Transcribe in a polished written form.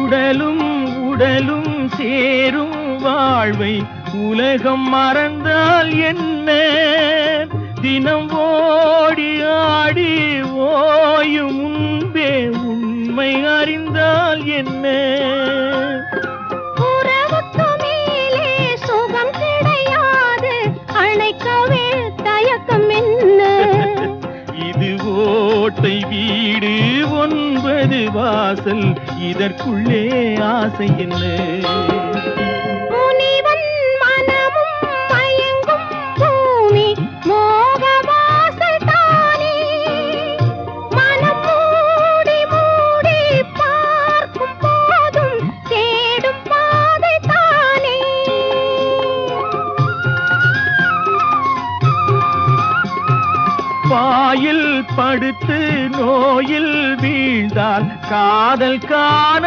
உடலும் உடலும் சேரும் வாழ்வை உலகம் மறந்தால் என்ன? தினம் ஓடி ஆடி ஓயும் முன்பே உண்மை அறிந்தால் என்ன? உறவுக்கு மேலே சுகம் கிடையாது, அணைக்கவே தயக்கம் என்ன? இது ஓட்டை வீடு 9 வாசல், இதற்குள்ளே ஆசை என்ன? முனிவன் மனமும் மயங்கும் பூமி மோக வாசல் தானே. மனம் மூடி மூடி பார்க்கும் போதும் தேடும் பாதை தானே. பாயில் படுத்து நோயில் வீழ்ந்தால் காதல் காணல்